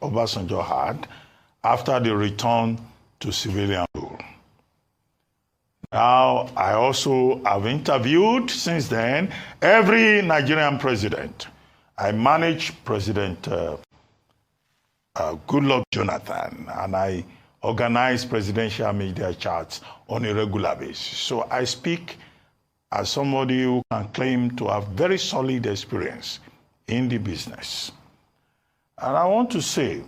Obasanjo had after the return to civilian rule. Now, I also have interviewed since then every Nigerian president. I managed President Goodluck Jonathan, and I organize presidential media chats on a regular basis. So I speak as somebody who can claim to have very solid experience in the business. And I want to say,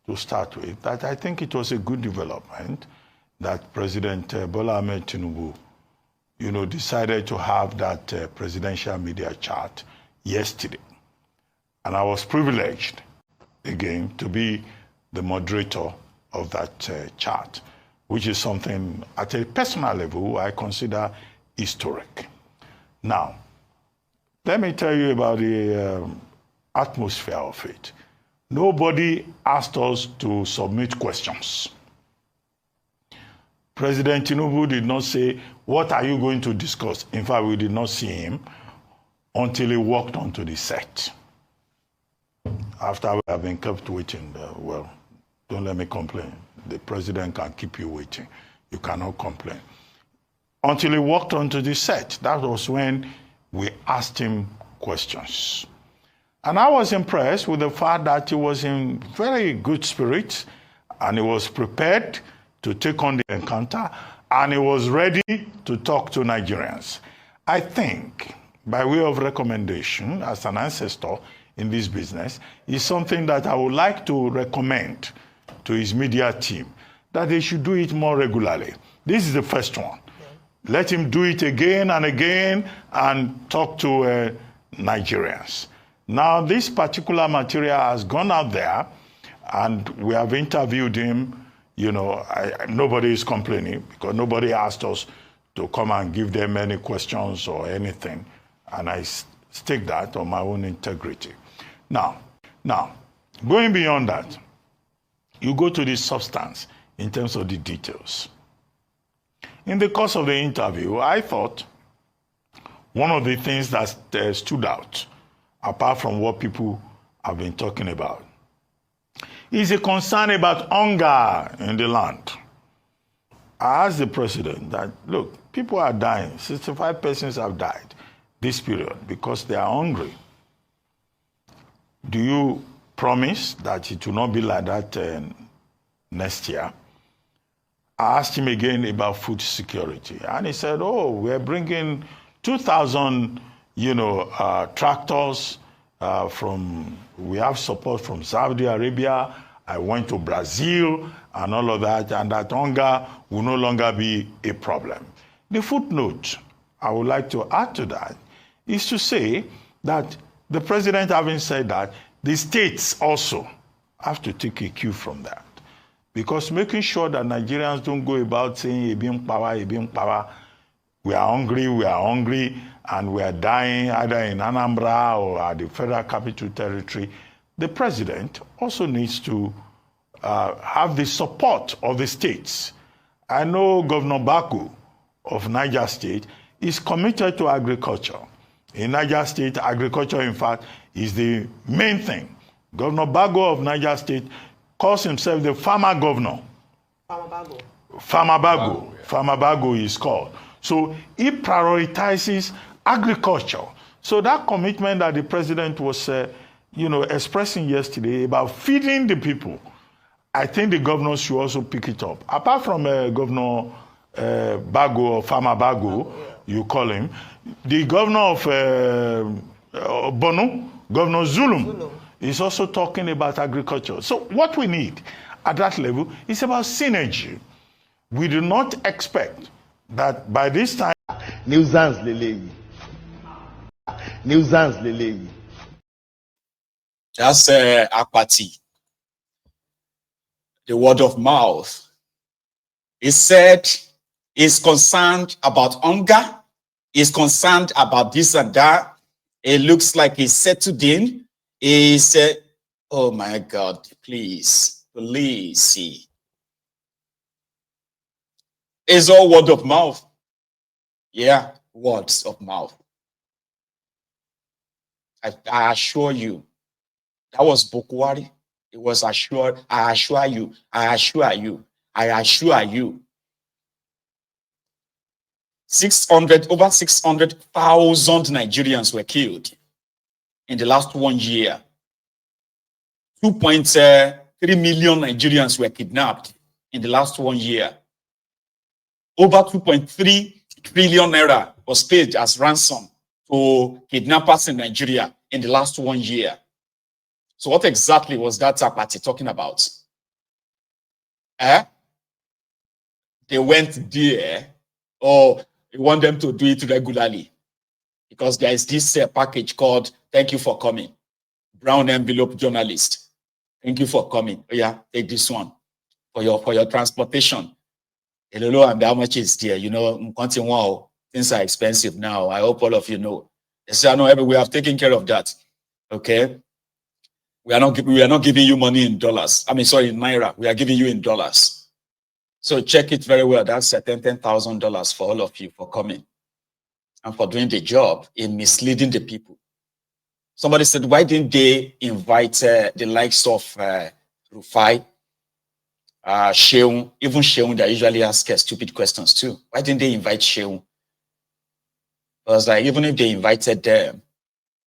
to start with, that I think it was a good development that President Bola Ahmed Tinubu, decided to have that presidential media chat yesterday. And I was privileged, again, to be the moderator of that chat, which is something at a personal level I consider historic. Now, let me tell you about the atmosphere of it. Nobody asked us to submit questions. President Tinubu did not say, what are you going to discuss? In fact, we did not see him until he walked onto the set. After we have been kept waiting, well, don't let me complain. The president can keep you waiting. You cannot complain. Until he walked onto the set, that was when we asked him questions. And I was impressed with the fact that he was in very good spirits and he was prepared to take on the encounter and he was ready to talk to Nigerians. I think, by way of recommendation, as an ancestor in this business, is something that I would like to recommend to his media team, that they should do it more regularly. This is the first one. Let him do it again and again and talk to Nigerians. Now, this particular material has gone out there and we have interviewed him. Nobody is complaining because nobody asked us to come and give them any questions or anything. And I stake that on my own integrity. Now, going beyond that, you go to the substance in terms of the details. In the course of the interview, I thought one of the things that stood out, apart from what people have been talking about, is a concern about hunger in the land. I asked the president that, look, people are dying. 65 persons have died this period because they are hungry. Do you promise that it will not be like that next year? I asked him again about food security. And he said, we're bringing 2,000, tractors we have support from Saudi Arabia. I went to Brazil and all of that, and that hunger will no longer be a problem. The footnote I would like to add to that is to say that the president, having said that, the states also have to take a cue from that. Because making sure that Nigerians don't go about saying, power, we are hungry, and we are dying either in Anambra or at the Federal Capital Territory, the president also needs to have the support of the states. I know Governor Baku of Niger State is committed to agriculture. In Niger State, agriculture, in fact, is the main thing. Governor Bago of Niger State calls himself the farmer governor. Farmer Bago is called. So he prioritizes agriculture. So that commitment that the president was, expressing yesterday about feeding the people, I think the governors should also pick it up. Apart from Governor Bago or Farmer Bago, you call him, the governor of Bono, Governor Zulum, is also talking about agriculture. So what we need at that level is about synergy. We do not expect that by this time... Nuisance Leleyi. That's apathy. The word of mouth. He said he's concerned about hunger. He's concerned about this and that. It looks like he's settled in. He said, oh my God, please see. It's all word of mouth. Yeah, words of mouth. I assure you, that was Bokwari. It was assured, I assure you, I assure you, I assure you. Over 600,000 Nigerians were killed in the last 1 year. 2.3 million Nigerians were kidnapped in the last 1 year. Over 2.3 trillion naira was paid as ransom to kidnappers in Nigeria in the last 1 year. So what exactly was that party talking about? They went there, or you want them to do it regularly, because there is this package called "Thank you for coming." Brown envelope journalist. Thank you for coming. Oh yeah, take this one for your transportation. Hello, and how much is there? You know, wow, things are expensive now. I hope all of you know. Yes, I know we have taken care of that. Okay. We are not giving you money in dollars. I mean, sorry, in naira. We are giving you in dollars. So check it very well. That's $10,000 for all of you for coming and for doing the job in misleading the people. Somebody said, why didn't they invite the likes of Rufai, Sheung, even Sheung that usually asks stupid questions too? Why didn't they invite Sheung? Because even if they invited them,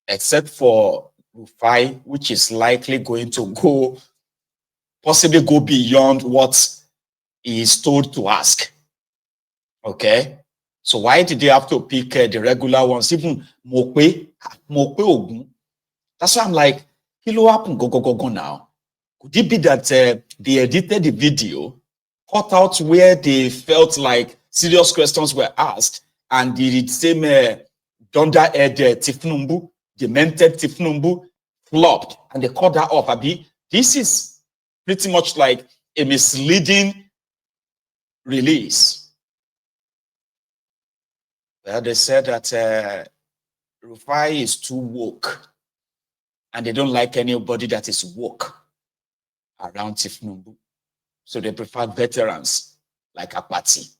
except for Rufai, which is likely going to possibly go beyond what he is told to ask. Okay? So why did they have to pick the regular ones? Even Mokwe Ogun. That's why I'm like, what happened? Go now. Could it be that they edited the video, cut out where they felt like serious questions were asked, and the same dunderhead Tinubu, demented Tinubu, flopped, and they cut that off? Abi, this is pretty much like a misleading release. Well, they said that Rufai is too woke, and they don't like anybody that is woke around Tinubu. So they prefer veterans like Apati.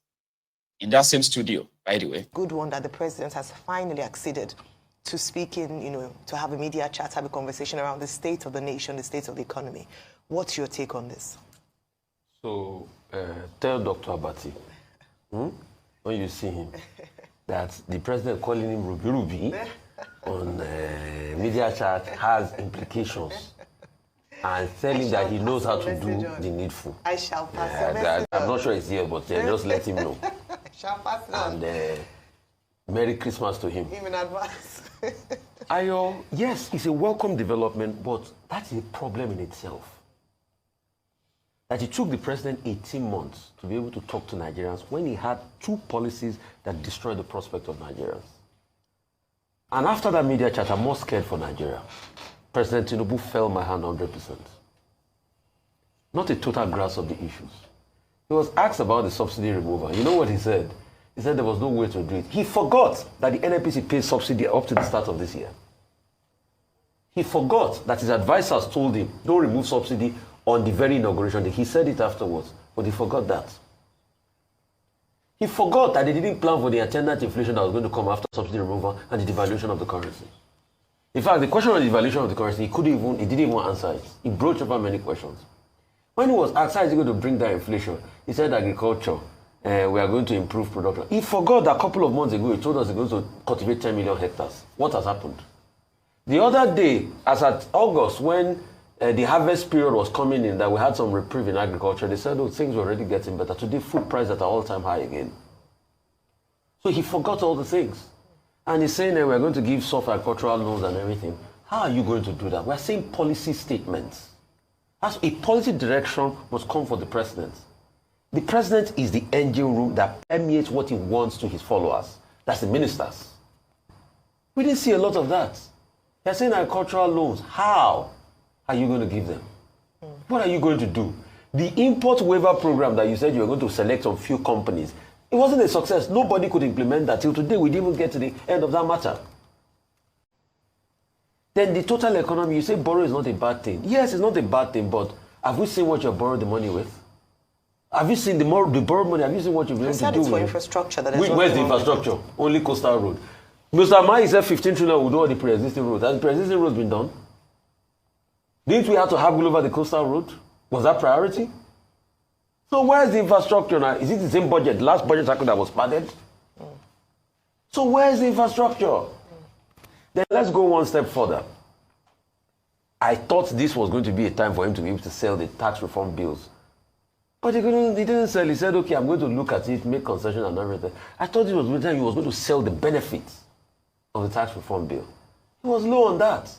In that same studio, by the way. Good one that the president has finally acceded to speaking, to have a media chat, have a conversation around the state of the nation, the state of the economy. What's your take on this? So tell Dr. Abati, when you see him, that the president calling him Ruby on media chat has implications, and tell him that he knows how to do the needful. I shall pass I'm not sure he's here, but just let him know. I shall pass it on. And Merry Christmas to him. Even advance. Ayo, yes, it's a welcome development, but that's a problem in itself. That it took the president 18 months to be able to talk to Nigerians when he had 2 policies that destroyed the prospect of Nigerians. And after that media chat, I'm more scared for Nigeria. President Tinubu fell my hand 100%. Not a total grasp of the issues. He was asked about the subsidy removal. You know what he said? He said there was no way to do it. He forgot that the NNPC paid subsidy up to the start of this year. He forgot that his advisors told him, don't remove subsidy on the very inauguration day. He said it afterwards, but he forgot that. He forgot that they didn't plan for the attendant inflation that was going to come after subsidy removal and the devaluation of the currency. In fact, the question on the devaluation of the currency, he didn't even answer it. He broached over many questions. When he was asked how is he going to bring down inflation, he said agriculture, we are going to improve production. He forgot that a couple of months ago, he told us he's going to cultivate 10 million hectares. What has happened? The other day, as at August, when the harvest period was coming in, that we had some reprieve in agriculture, they said, oh, things were already getting better. Today, food prices at an all-time high again. So he forgot all the things. And he's saying that we're going to give soft agricultural loans and everything. How are you going to do that? We're saying policy statements. As a policy direction must come for the president. The president is the engine room that permeates what he wants to his followers. That's the ministers. We didn't see a lot of that. They're saying agricultural loans. How are you going to give them? What are you going to do? The import waiver program that you said you were going to select on few companies, it wasn't a success. Nobody could implement that. Till today, we didn't even get to the end of that matter. Then the total economy, you say borrow is not a bad thing. Yes, it's not a bad thing, but have we seen what you borrowed the money with? Have you seen the borrowed money? Have you seen what you've been able to do with? For infrastructure. Where's the infrastructure? Only coastal road. Mr. Mai said 15 trillion will do all the pre-existing roads. Has the pre-existing roads been done? Didn't we have to have over the coastal road? Was that priority? So where's the infrastructure now? Is it the same budget, last budget cycle that was padded? So where's the infrastructure? Then let's go one step further. I thought this was going to be a time for him to be able to sell the tax reform bills. But he didn't sell. He said, okay, I'm going to look at it, make concessions and everything. I thought it was the time he was going to sell the benefits of the tax reform bill. He was low on that.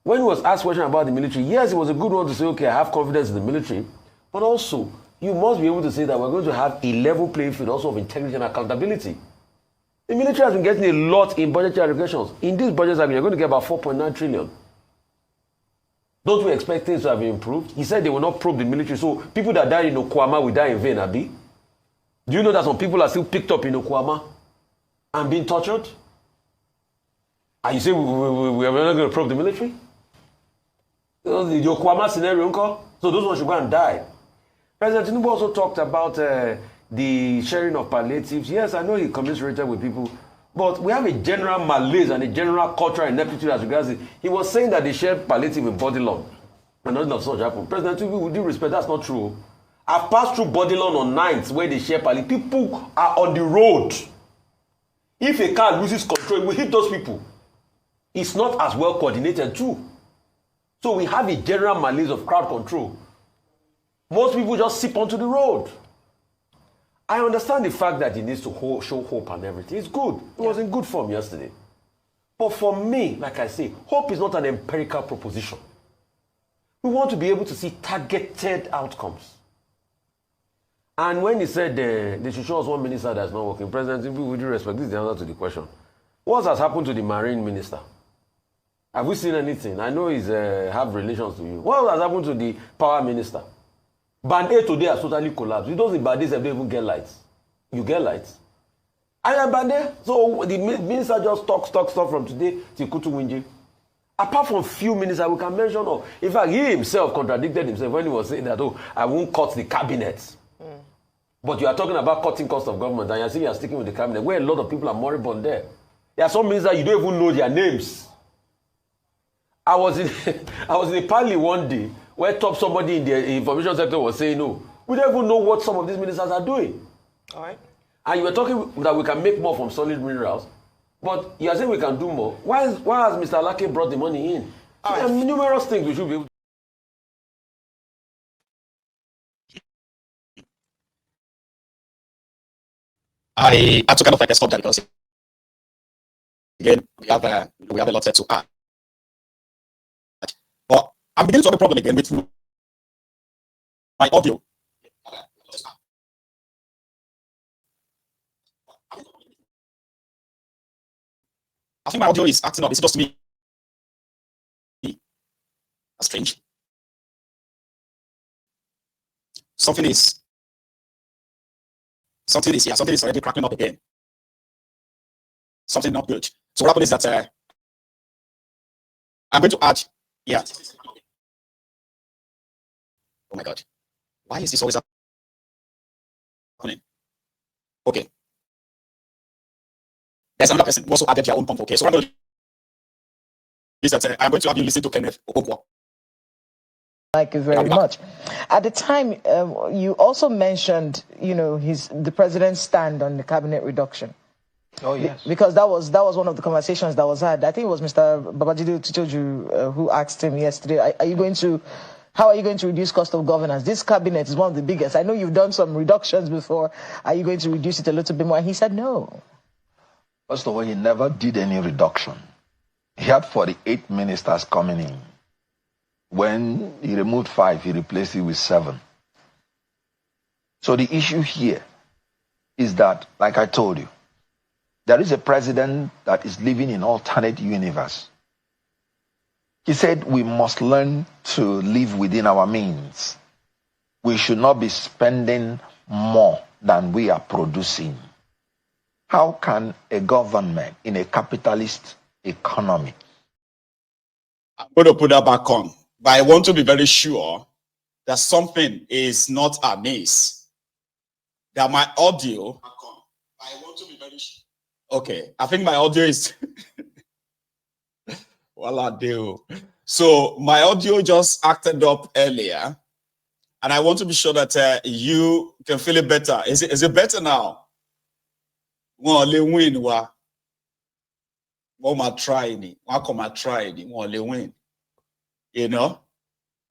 When he was asked questions about the military, yes, it was a good one to say, okay, I have confidence in the military, but also you must be able to say that we're going to have a level playing field also of integrity and accountability. The military has been getting a lot in budgetary allocations. In this budget cycle, you're going to get about 4.9 trillion. Don't we expect things to have improved? He said they will not probe the military. So people that died in Okwama will die in vain, Abi. Do you know that some people are still picked up in Okwama and being tortured? And you say we are not going to probe the military? The Okwama scenario, uncle. So those ones should go and die. President Tinubu also talked about the sharing of palliatives. Yes, I know he commiserated with people. But we have a general malaise and a general cultural ineptitude as regards it. He was saying that they shared palliative with Bodilon. And nothing of such happened. President Tinubu, with due respect, that's not true. I've passed through Bodilon on nights where they share palliative. People are on the road. If a car loses control, it will hit those people. It's not as well coordinated too. So we have a general malaise of crowd control. Most people just sip onto the road. I understand the fact that he needs to show hope and everything. It's good. It was in good form yesterday. But for me, like I say, hope is not an empirical proposition. We want to be able to see targeted outcomes. And when he said they should show us one minister that's not working, President, with due respect, this is the answer to the question. What has happened to the marine minister? Have we seen anything? I know he's have relations to you. What has happened to the power minister? Band A today has totally collapsed. You don't think Band A don't even get lights. You get lights. I am Band A. So the minister just talks from today till Kutu Winje. Apart from few ministers we can mention of. In fact, he himself contradicted himself when he was saying that, oh, I won't cut the cabinet. But you are talking about cutting cost of government and you're saying you're sticking with the cabinet, where a lot of people are moribund there. There are some ministers you don't even know their names. I was in a parley one day where somebody in the information sector was saying, no, we don't even know what some of these ministers are doing. All right. And you were talking that we can make more from solid minerals, but you are saying we can do more. Why has Mr. Alake brought the money in? So there are numerous things we should be able to. I had to kind of like stop that because again we have a lot to add. But I'm beginning to have a problem again with my audio. I think my audio is acting up. It's just me. That's strange. Something is already cracking up again. Something not good. So what happened is that I'm going to add. Yeah. Oh my God. Why is this always happening? Okay. There's another person who also added their own pump. Okay. So what I'm going to do is that I'm going to have you listen to Kenneth Okwa. Thank you very much. At the time, you also mentioned, the president's stand on the cabinet reduction. Oh, yes. Because that was one of the conversations that was had. I think it was Mr. Babajide Titoju who asked him yesterday, how are you going to reduce cost of governance? This cabinet is one of the biggest. I know you've done some reductions before. Are you going to reduce it a little bit more? And he said no. First of all, he never did any reduction. He had 48 ministers coming in. When he removed 5, he replaced it with 7. So the issue here is that, like I told you, there is a president that is living in an alternate universe. He said we must learn to live within our means. We should not be spending more than we are producing. How can a government in a capitalist economy? I'm going to put that back on. But I want to be very sure that something is not amiss. That my audio. I want to be very sure. Okay, I think my audio is. Well, I do. So my audio just acted up earlier, and I want to be sure that you can feel it better. Is it better now? One win wa. One ma try ni. One come try ni. One win. You know.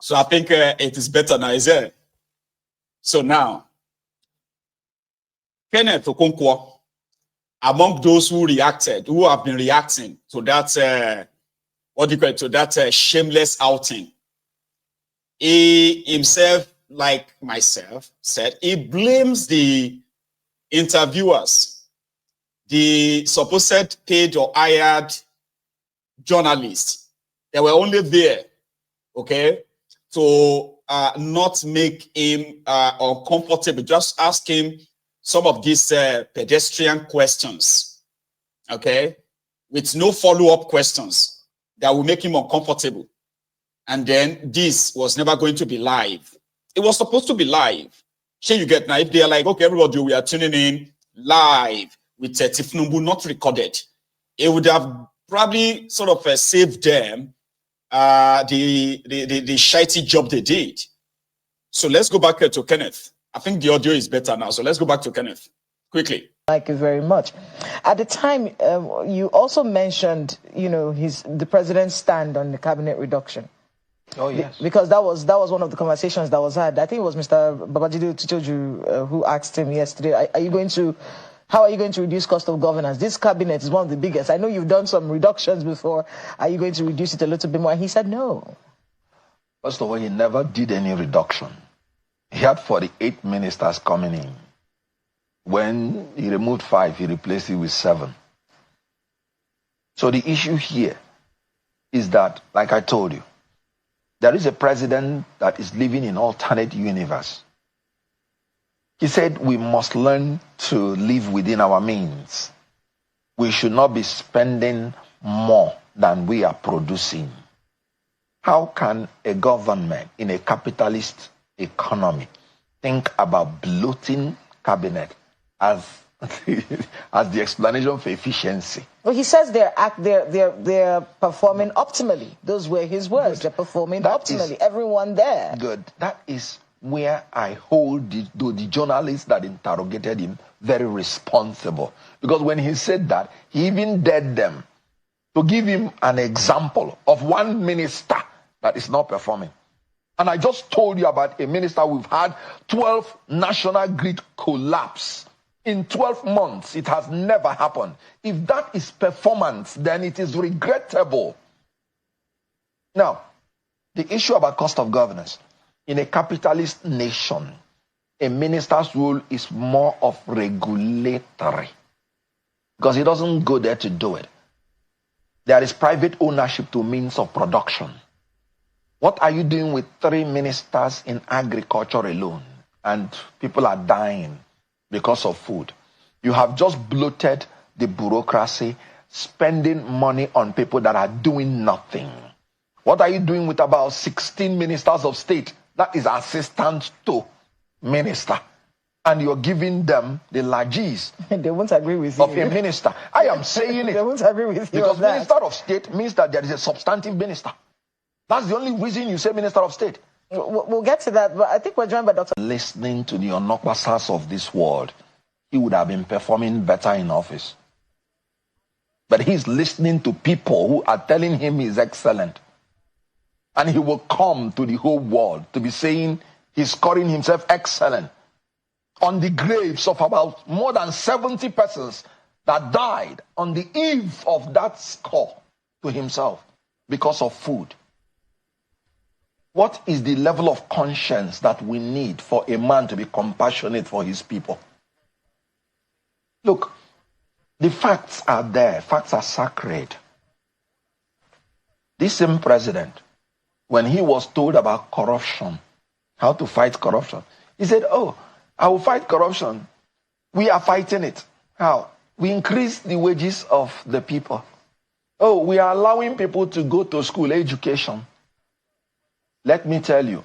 So I think it is better now. Is it? So now, Kenneth Okonkwo, among those who reacted, who have been reacting to that, what do you call it, to that shameless outing, he himself, like myself, said he blames the interviewers, the supposed paid or hired journalists. They were only there, okay, to not make him uncomfortable. Just ask him some of these pedestrian questions, okay, with no follow-up questions that will make him uncomfortable. And then this was never going to be live. It was supposed to be live. Sure, you get now, if they are like, okay, everybody, we are tuning in live with Tinubu, not recorded, it would have probably sort of saved them the shitty job they did. So let's go back to Kenneth. I think the audio is better now. So let's go back to Kenneth quickly. Thank you very much. At the time, you also mentioned, the president's stand on the cabinet reduction. Oh, yes. Because that was one of the conversations that was had. I think it was Mr. Babajide Tinubu who asked him yesterday, how are you going to reduce cost of governance? This cabinet is one of the biggest. I know you've done some reductions before. Are you going to reduce it a little bit more? And he said no. First of all, he never did any reduction. He had 48 ministers coming in. When he removed 5, he replaced it with 7. So the issue here is that, like I told you, there is a president that is living in alternate universe. He said we must learn to live within our means. We should not be spending more than we are producing. How can a government in a capitalist economy think about bloating cabinet as the explanation for efficiency? Well, he says they're performing optimally. Those were his words. Good. They're performing optimally. Everyone there. Good. That is where I hold the journalists that interrogated him very responsible. Because when he said that, he even dared them to give him an example of one minister that is not performing. And I just told you about a minister. We've had 12 national grid collapse. In 12 months, it has never happened. If that is performance, then it is regrettable. Now, the issue about cost of governance. In a capitalist nation, a minister's role is more of regulatory. Because he doesn't go there to do it. There is private ownership to means of production. What are you doing with 3 ministers in agriculture alone? And people are dying because of food. You have just bloated the bureaucracy, spending money on people that are doing nothing. What are you doing with about 16 ministers of state? That is assistant to minister. And you're giving them the largesse. They won't agree with you. Of a minister. I am saying it. They won't agree with you. Because minister of state means that there is a substantive minister. That's the only reason you say minister of state. We'll get to that, but I think we're joined by Dr. Listening to the Onokwasas of this world, he would have been performing better in office. But he's listening to people who are telling him he's excellent. And he will come to the whole world to be saying he's scoring himself excellent on the graves of about more than 70 persons that died on the eve of that score to himself because of food. What is the level of conscience that we need for a man to be compassionate for his people? Look, the facts are there. Facts are sacred. This same president, when he was told about corruption, how to fight corruption, he said, oh, I will fight corruption. We are fighting it. How? We increase the wages of the people. Oh, we are allowing people to go to school, education. Let me tell you,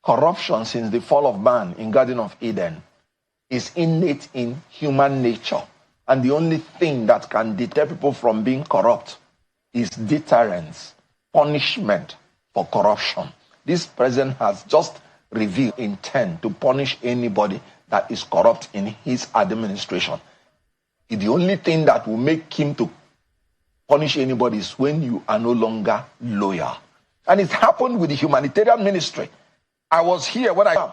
corruption since the fall of man in Garden of Eden is innate in human nature. And the only thing that can deter people from being corrupt is deterrence, punishment. for corruption. This president has just revealed intent to punish anybody that is corrupt in his administration. The only thing that will make him to punish anybody is when you are no longer loyal. And it happened with the humanitarian ministry. I was here when I am.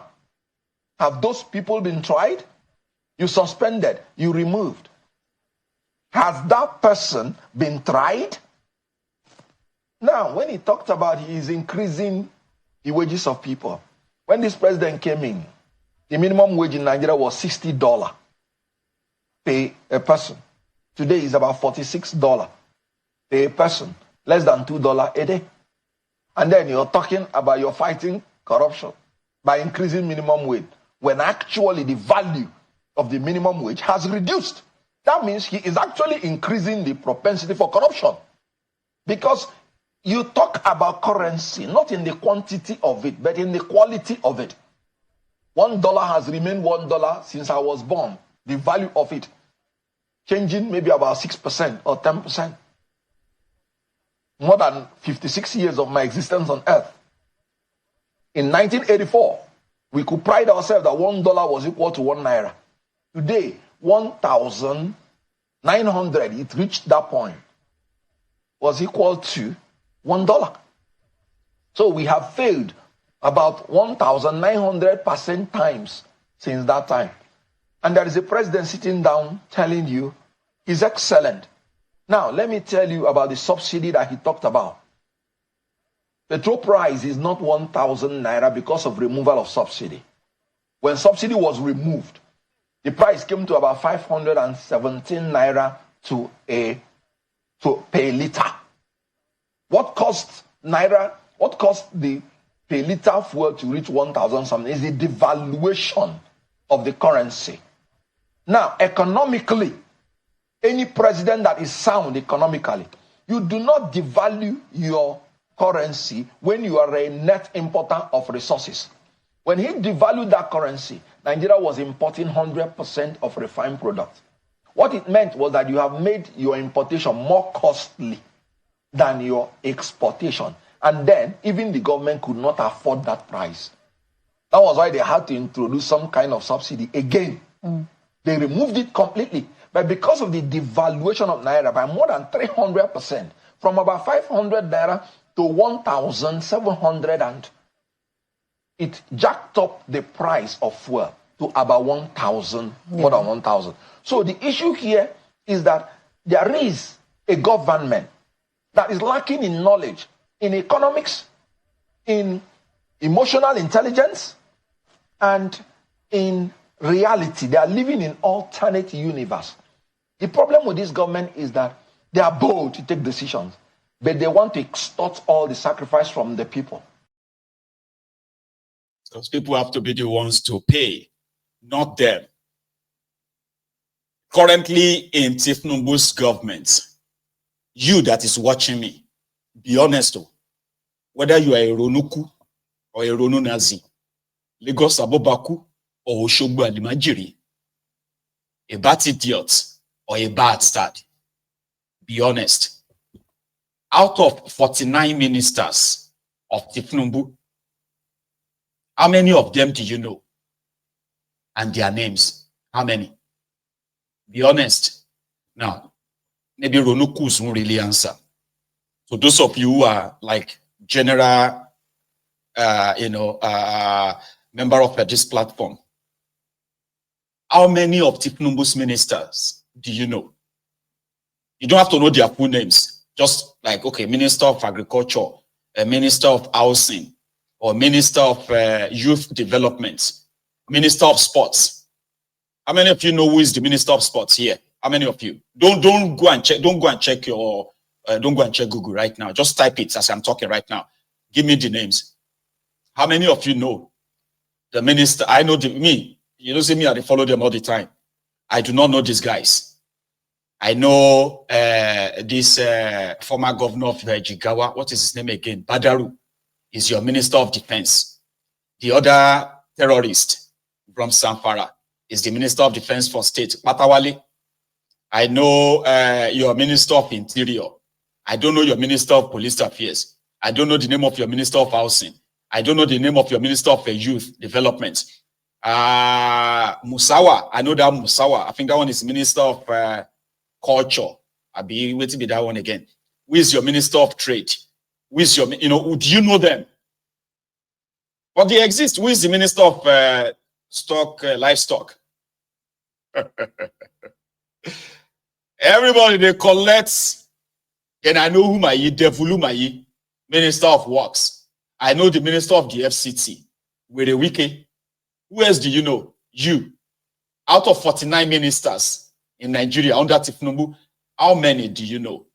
Have those people been tried? You suspended, you removed. Has that person been tried? Now, when he talked about he is increasing the wages of people, when this president came in, the minimum wage in Nigeria was $60 per a person. Today is about $46 per person, less than $2 a day. And then you're talking about you're fighting corruption by increasing minimum wage, when actually the value of the minimum wage has reduced. That means he is actually increasing the propensity for corruption. Because you talk about currency, not in the quantity of it, but in the quality of it. $1 has remained $1 since I was born. The value of it changing maybe about 6% or 10%. More than 56 years of my existence on earth. In 1984, we could pride ourselves that $1 was equal to 1 naira. Today, 1,900, it reached that point, was equal to $1. So we have failed about 1,900% times since that time. And there is a president sitting down telling you he's excellent. Now, let me tell you about the subsidy that he talked about. Petrol price is not 1,000 naira because of removal of subsidy. When subsidy was removed, the price came to about 517 naira to per liter. What cost the per liter fuel to reach 1,000 something is the devaluation of the currency. Now, economically, any president that is sound economically, you do not devalue your currency when you are a net importer of resources. When he devalued that currency, Nigeria was importing 100% of refined products. What it meant was that you have made your importation more costly than your exportation. And then, even the government could not afford that price. That was why they had to introduce some kind of subsidy again. They removed it completely. But because of the devaluation of Naira by more than 300%, from about 500 Naira to 1,700, and it jacked up the price of fuel to about 1,000, more than 1,000. So the issue here is that there is a government that is lacking in knowledge, in economics, in emotional intelligence, and in reality. They are living in alternate universe. The problem with this government is that they are bold to take decisions, but they want to extort all the sacrifice from the people. Because people have to be the ones to pay, not them. Currently in Tinubu's government, you that is watching me, be honest, whether you are a Ronuku or a Ronu Nazi, Lagos Abobaku or Oshogbo Alimajiri, a bad idiot or a bad stud, be honest. Out of 49 ministers of Tinubu, how many of them do you know? And their names, how many? Be honest. Now, maybe Ronukus won't really answer. So those of you who are like general, member of this platform, how many of Tinubu's ministers do you know? You don't have to know their full names. Just like, okay, Minister of Agriculture, a Minister of Housing, or Minister of Youth Development, Minister of Sports. How many of you know who is the Minister of Sports here? How many of you? Don't go and check. Don't go and check your. Don't go and check Google right now. Just type it as I'm talking right now. Give me the names. How many of you know the minister? I know me. You don't see me. I follow them all the time. I do not know these guys. I know this former governor of Jigawa. What is his name again? Badaru is your Minister of Defense. The other terrorist from Zamfara is the Minister of Defense for State, Patawali. I know your Minister of Interior. I don't know your Minister of Police Affairs. I don't know the name of your Minister of Housing. I don't know the name of your Minister of Youth Development. Musawa, I know that Musawa. I think that one is Minister of Culture. I'll be waiting to be that one again. Who is your Minister of Trade? Who is your, do you know them? But they exist. Who is the Minister of Livestock? Everybody, they collect. And I know whom I Devulu Mayi, Minister of Works. I know the Minister of the FCT. With a wiki. Who else do you know? You. Out of 49 ministers in Nigeria under Tinubu, how many do you know?